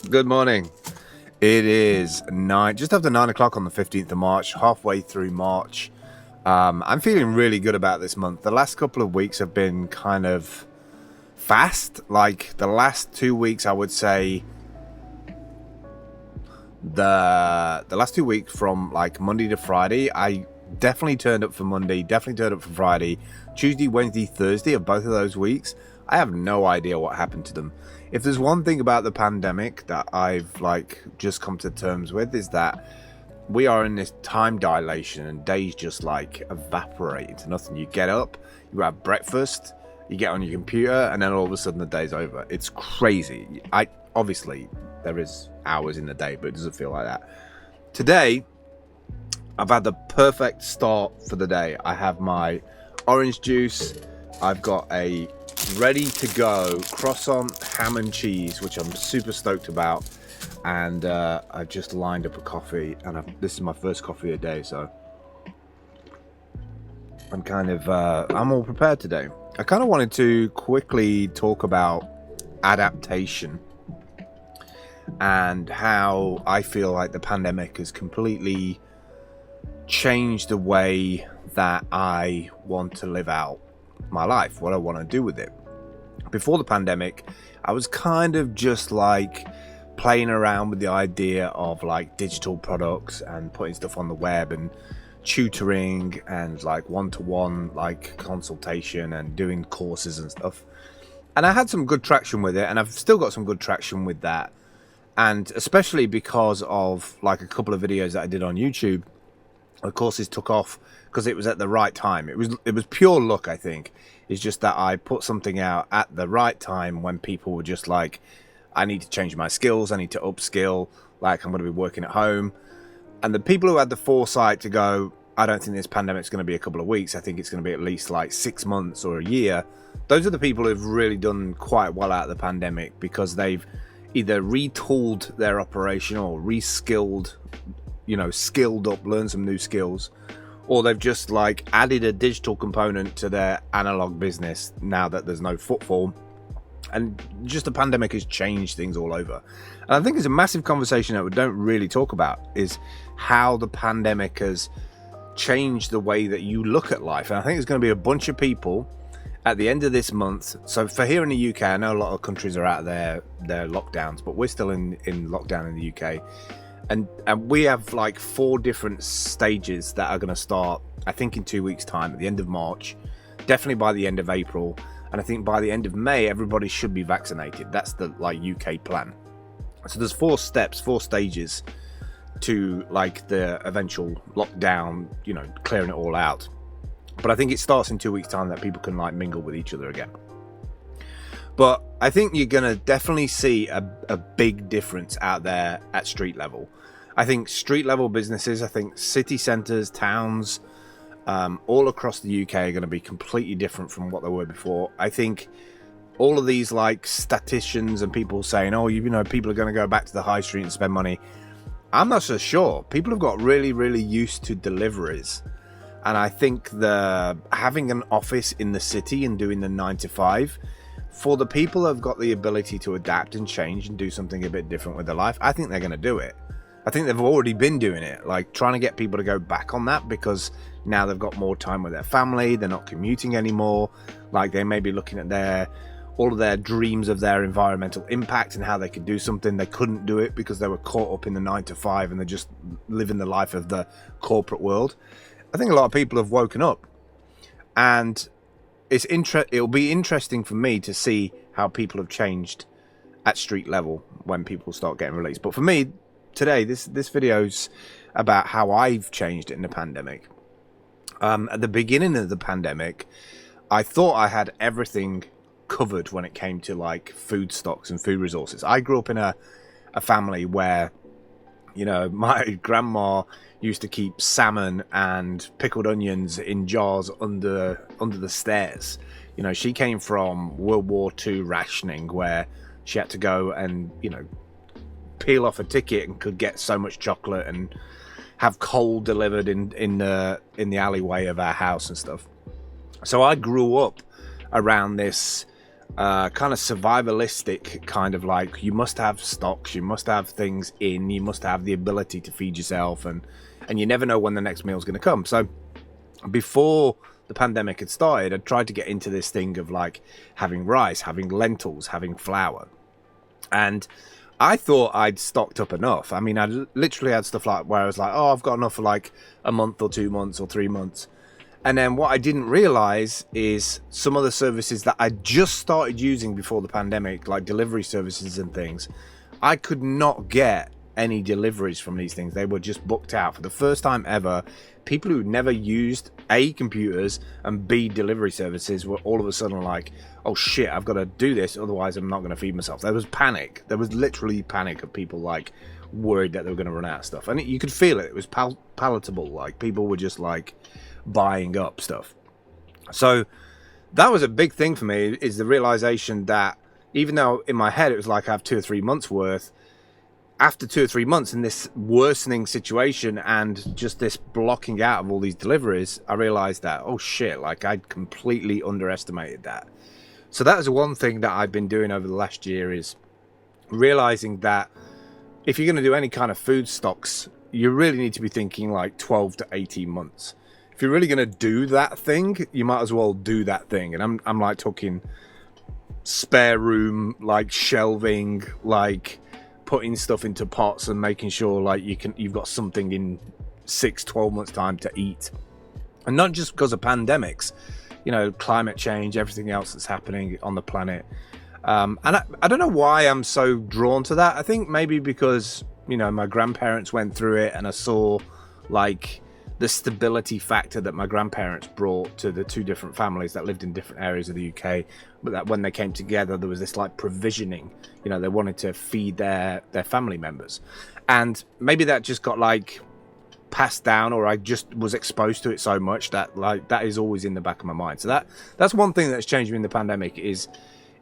Good morning. It is just after 9 o'clock on the 15th of March, halfway through March. I'm feeling really good about this month. The last couple of weeks have been kind of fast. Like the last 2 weeks, I would say the last 2 weeks from like Monday to Friday, I definitely turned up for Monday, definitely turned up for Friday, Tuesday, Wednesday, Thursday of both of those weeks. I have no idea what happened to them. If there's one thing about the pandemic that I've like just come to terms with is that we are in this time dilation and days just like evaporate into nothing. You get up, you have breakfast, you get on your computer, and then all of a sudden the day's over. It's crazy. Obviously there is hours in the day, but it doesn't feel like that. Today, I've had the perfect start for the day. I have my orange juice. I've got a ready to go croissant ham and cheese, which I'm super stoked about. And I've just lined up a coffee, and this is my first coffee a day, so I'm kind of I'm all prepared today. I kind of wanted to quickly talk about adaptation and how I feel like the pandemic has completely changed the way that I want to live out my life, what I want to do with it. Before the pandemic, I was kind of just like playing around with the idea of like digital products and putting stuff on the web and tutoring and like one-to-one like consultation and doing courses and stuff. And I had some good traction with it, and I've still got some good traction with that. And especially because of like a couple of videos that I did on YouTube, the courses took off because it was at the right time. It was pure luck, I think. It's just that I put something out at the right time when people were just like, I need to change my skills, I need to upskill, like I'm going to be working at home. And the people who had the foresight to go, I don't think this pandemic's going to be a couple of weeks, I think it's going to be at least like 6 months or a year. Those are the people who've really done quite well out of the pandemic, because they've either retooled their operation or reskilled, skilled up, learned some new skills, or they've just like added a digital component to their analog business now that there's no footfall. And just the pandemic has changed things all over. And I think it's a massive conversation that we don't really talk about, is how the pandemic has changed the way that you look at life. And I think there's going to be a bunch of people at the end of this month. So for here in the UK, I know a lot of countries are out of their lockdowns, but we're still in lockdown in the UK. And we have like 4 different stages that are going to start, I think, in 2 weeks' time, at the end of March, definitely by the end of April. And I think by the end of May, everybody should be vaccinated. That's the like UK plan. So there's 4 steps, 4 stages to like the eventual lockdown, clearing it all out. But I think it starts in 2 weeks' time that people can like mingle with each other again. But I think you're going to definitely see a big difference out there at street level. I think street level businesses, I think city centres, towns, all across the UK are going to be completely different from what they were before. I think all of these like statisticians and people saying, people are going to go back to the high street and spend money. I'm not so sure. People have got really, really used to deliveries. And I think having an office in the city and doing the 9 to 5, for the people who have got the ability to adapt and change and do something a bit different with their life, I think they're going to do it. I think they've already been doing it, like trying to get people to go back on that, because now they've got more time with their family, they're not commuting anymore, like they may be looking at all of their dreams of their environmental impact and how they could do something. They couldn't do it because they were caught up in the 9 to 5 and they're just living the life of the corporate world. I think a lot of people have woken up, and it'll be interesting for me to see how people have changed at street level when people start getting released. But for me today, this video's about how I've changed in the pandemic. At the beginning of the pandemic, I thought I had everything covered when it came to like food stocks and food resources. I grew up in a family where, my grandma used to keep salmon and pickled onions in jars under the stairs. She came from World War II rationing, where she had to go and, peel off a ticket and could get so much chocolate and have coal delivered in the alleyway of our house and stuff. So I grew up around this kind of survivalistic, kind of like you must have stocks, you must have things in, you must have the ability to feed yourself, and you never know when the next meal is going to come. So before the pandemic had started, I tried to get into this thing of like having rice, having lentils, having flour, and I thought I'd stocked up enough. I mean, I literally had stuff like where I was like, oh, I've got enough for like a month or 2 months or 3 months. And then what I didn't realize is some of the services that I just started using before the pandemic, like delivery services and things, I could not get any deliveries from these things. They were just booked out. For the first time ever, people who never used A, computers, and B, delivery services were all of a sudden like, oh shit, I've got to do this, otherwise I'm not going to feed myself. There was panic. There was literally panic of people like worried that they were going to run out of stuff. And you could feel it. It was palatable. Like people were just like buying up stuff. So that was a big thing for me, is the realization that even though in my head it was like I have 2 or 3 months worth, after 2 or 3 months in this worsening situation and just this blocking out of all these deliveries, I realized that, oh shit, like I'd completely underestimated that. So that is one thing that I've been doing over the last year, is realizing that if you're going to do any kind of food stocks, you really need to be thinking like 12 to 18 months. If you're really going to do that thing, you might as well do that thing. And I'm like talking spare room, like shelving, like putting stuff into pots and making sure like you've got something in 6-12 months time to eat. And not just because of pandemics, you know, climate change, everything else that's happening on the planet. And I don't know why I'm so drawn to that. I think maybe because, you know, my grandparents went through it and I saw like the stability factor that my grandparents brought to the two different families that lived in different areas of the UK, but that when they came together, there was this like provisioning, you know, they wanted to feed their family members. And maybe that just got like passed down, or I just was exposed to it so much that like that is always in the back of my mind. So that's one thing that's changed me in the pandemic, is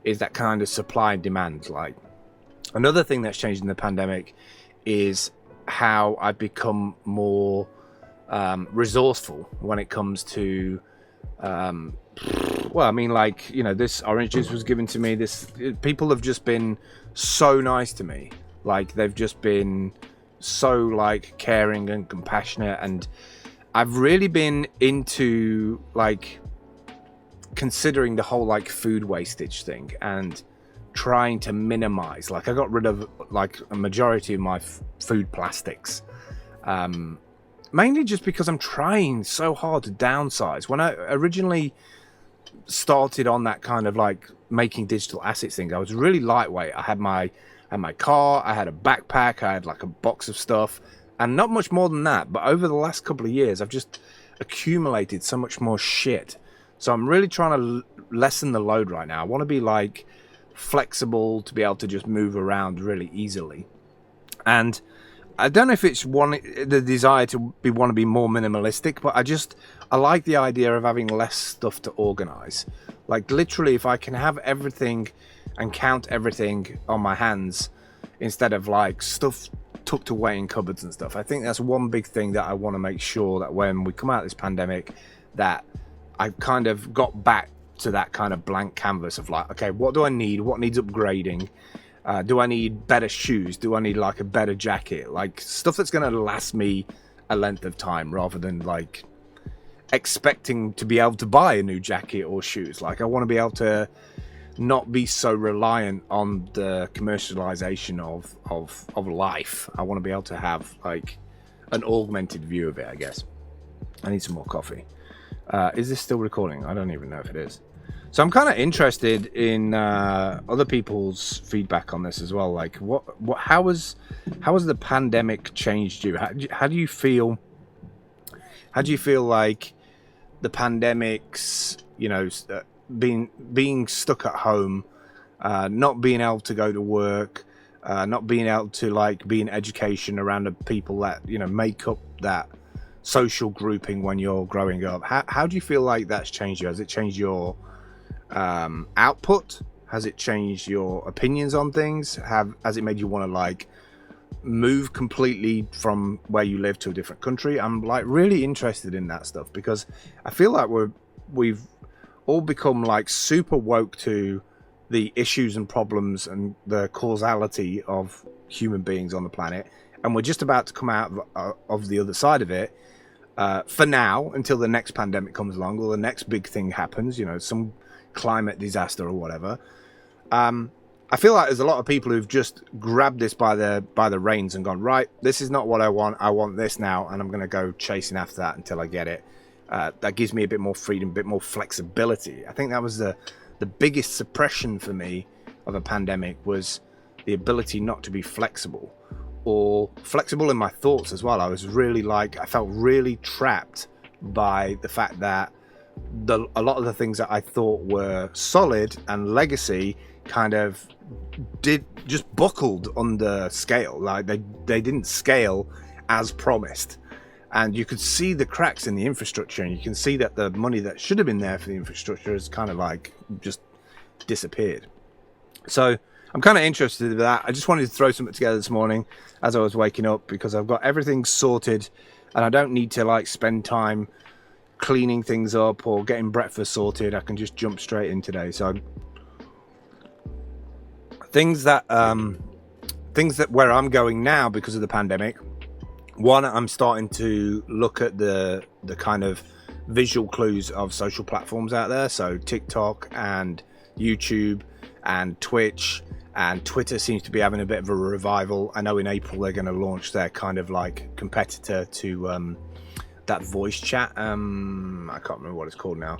that kind of supply and demand. Like another thing that's changed in the pandemic is how I've become more resourceful when it comes to well, I mean, like, you know, this orange juice was given to me. People have just been so nice to me. Like they've just been so like caring and compassionate, and I've really been into like considering the whole like food wastage thing and trying to minimize. Like I got rid of like a majority of my food plastics, mainly just because I'm trying so hard to downsize. When I originally started on that kind of like making digital assets thing, I was really lightweight. I had my car, I had a backpack, I had like a box of stuff, and not much more than that. But over the last couple of years, I've just accumulated so much more shit. So I'm really trying to lessen the load right now. I want to be like flexible, to be able to just move around really easily. And I don't know if it's the desire to want to be more minimalistic, but I like the idea of having less stuff to organize. Like literally, if I can have everything and count everything on my hands instead of like stuff tucked away in cupboards and stuff. I think that's one big thing that I want to make sure that when we come out of this pandemic, that I've kind of got back to that kind of blank canvas of like, okay, what do I need? What needs upgrading? Do I need better shoes? Do I need like a better jacket? Like stuff that's going to last me a length of time, rather than like expecting to be able to buy a new jacket or shoes. Like I want to be able to not be so reliant on the commercialization of life. I want to be able to have like an augmented view of it, I guess. I need some more coffee. Is this still recording? I don't even know if it is. So I'm kind of interested in other people's feedback on this as well. Like, how has the pandemic changed you? How do you feel? How do you feel like the pandemic's, you know, being stuck at home, not being able to go to work, not being able to like be in education around the people that, you know, make up that social grouping when you're growing up? How do you feel like that's changed you? Has it changed your output? Has it changed your opinions on things? Has it made you want to like move completely from where you live to a different country? I'm like really interested in that stuff, because I feel like we've all become like super woke to the issues and problems and the causality of human beings on the planet, and we're just about to come out of the other side of it, for now, until the next pandemic comes along or the next big thing happens, some climate disaster or whatever. I feel like there's a lot of people who've just grabbed this by the reins and gone, right, this is not what I want this now, and I'm going to go chasing after that until I get it. That gives me a bit more freedom, a bit more flexibility. I think that was the biggest suppression for me of a pandemic, was the ability not to be flexible, or flexible in my thoughts as well. I felt really trapped by the fact that a lot of the things that I thought were solid and legacy kind of just buckled under scale. Like they didn't scale as promised, and you could see the cracks in the infrastructure, and you can see that the money that should have been there for the infrastructure has kind of like just disappeared. So I'm kind of interested in that. I just wanted to throw something together this morning as I was waking up, because I've got everything sorted and I don't need to like spend time cleaning things up or getting breakfast sorted. I can just jump straight in today. So things that where I'm going now because of the pandemic. One, I'm starting to look at the kind of visual clues of social platforms out there. So TikTok and YouTube and Twitch, and Twitter seems to be having a bit of a revival. I know in April they're going to launch their kind of like competitor to that voice chat. I can't remember what it's called now.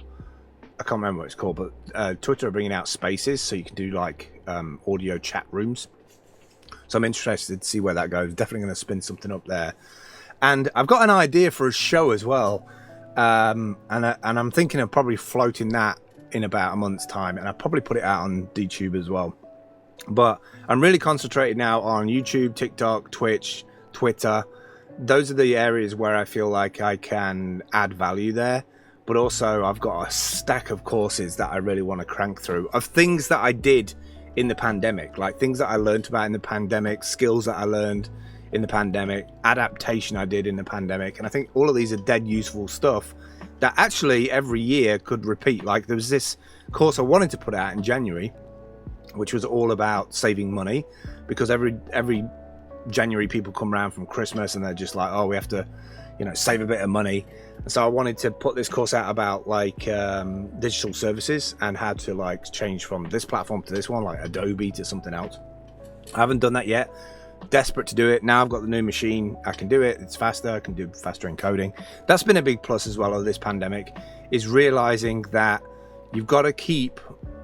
I can't remember what it's called, but Twitter are bringing out spaces so you can do like audio chat rooms. So I'm interested to see where that goes. Definitely going to spin something up there. And I've got an idea for a show as well. And I'm thinking of probably floating that in about a month's time. And I'll probably put it out on dtube as well. But I'm really concentrated now on YouTube, TikTok, Twitch, Twitter. Those are the areas where I feel like I can add value there. But also I've got a stack of courses that I really want to crank through, of things that I did in the pandemic, like things that I learned about in the pandemic, skills that I learned in the pandemic, adaptation I did in the pandemic. And I think all of these are dead useful stuff that actually every year could repeat. Like there was this course I wanted to put out in January, which was all about saving money, because every January people come around from Christmas and they're just like, oh, we have to, save a bit of money. And so I wanted to put this course out about like digital services and how to like change from this platform to this one, like Adobe to something else. I haven't done that yet. Desperate to do it. Now I've got the new machine. I can do it. It's faster. I can do faster encoding. That's been a big plus as well of this pandemic, is realizing that you've got to keep,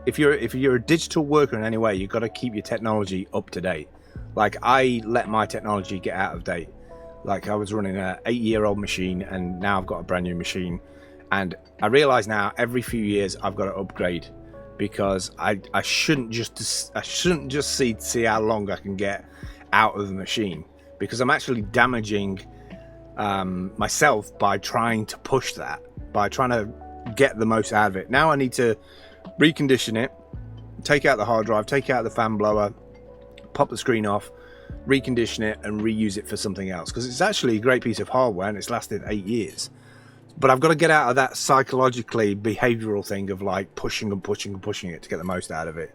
if you're a digital worker in any way, you've got to keep your technology up to date. Like I let my technology get out of date. Like I was running an 8-year-old machine, and now I've got a brand new machine. And I realize now every few years I've got to upgrade, because I shouldn't just see how long I can get out of the machine, because I'm actually damaging myself by trying to push that, by trying to get the most out of it. Now I need to recondition it, take out the hard drive, take out the fan blower, pop the screen off, recondition it and reuse it for something else, because it's actually a great piece of hardware and it's lasted 8 years. But I've got to get out of that psychologically behavioral thing of like pushing and pushing and pushing it to get the most out of it,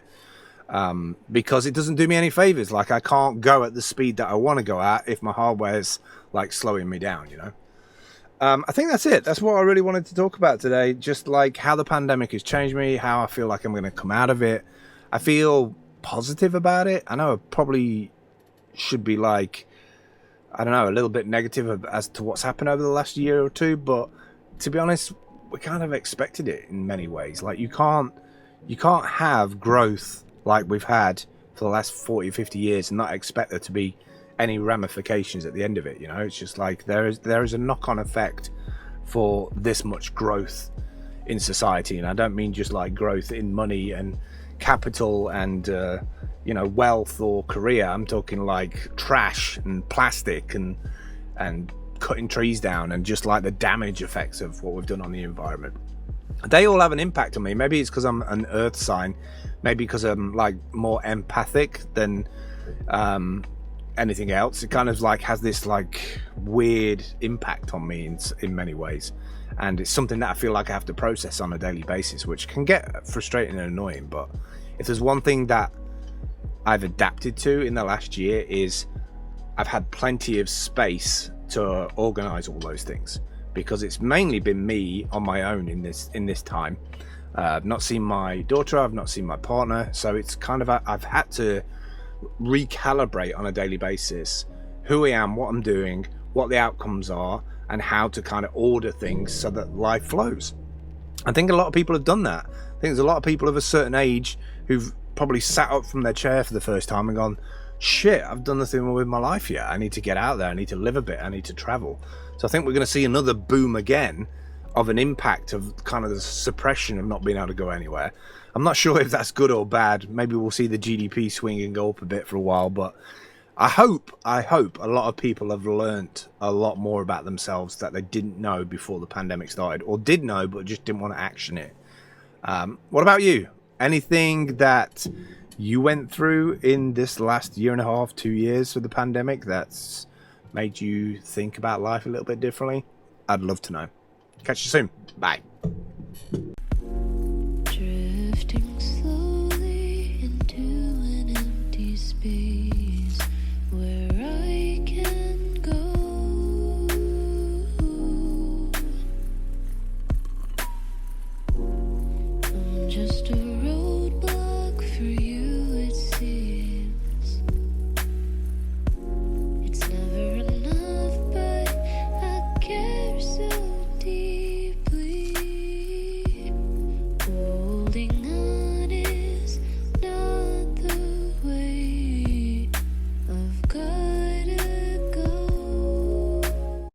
because it doesn't do me any favors. Like I can't go at the speed that I want to go at if my hardware's like slowing me down, I think that's it. That's what I really wanted to talk about today. Just like how the pandemic has changed me, how I feel like I'm going to come out of it. I feel positive about it. I know I probably should be like, I don't know, a little bit negative as to what's happened over the last year or two, but to be honest, we kind of expected it in many ways. Like you can't have growth like we've had for the last 40 or 50 years and not expect there to be any ramifications at the end of it. It's just like there is a knock-on effect for this much growth in society, and I don't mean just like growth in money and capital and wealth or career. I'm talking like trash and plastic and cutting trees down, and just like the damage effects of what we've done on the environment. They all have an impact on me. Maybe it's because I'm an earth sign, maybe because I'm like more empathic than anything else. It kind of like has this like weird impact on me in many ways, and it's something that I feel like I have to process on a daily basis, which can get frustrating and annoying, but If there's one thing that I've adapted to in the last year, is I've had plenty of space to organize all those things, because it's mainly been me on my own in this time. I've not seen my daughter, I've not seen my partner, so it's kind of I've had to recalibrate on a daily basis who I am, what I'm doing, what the outcomes are, and how to kind of order things so that life flows. I think a lot of people have done that. I think there's a lot of people of a certain age who've probably sat up from their chair for the first time and gone, shit, I've done nothing with my life yet. I need to get out there. I need to live a bit. I need to travel. So I think we're going to see another boom again of an impact of kind of the suppression of not being able to go anywhere. I'm not sure if that's good or bad. Maybe we'll see the GDP swing and go up a bit for a while, but I hope a lot of people have learnt a lot more about themselves that they didn't know before the pandemic started, or did know but just didn't want to action it. What about you? Anything that you went through in this last year and a half, 2 years of the pandemic that's made you think about life a little bit differently? I'd love to know. Catch you soon. Bye. Drifting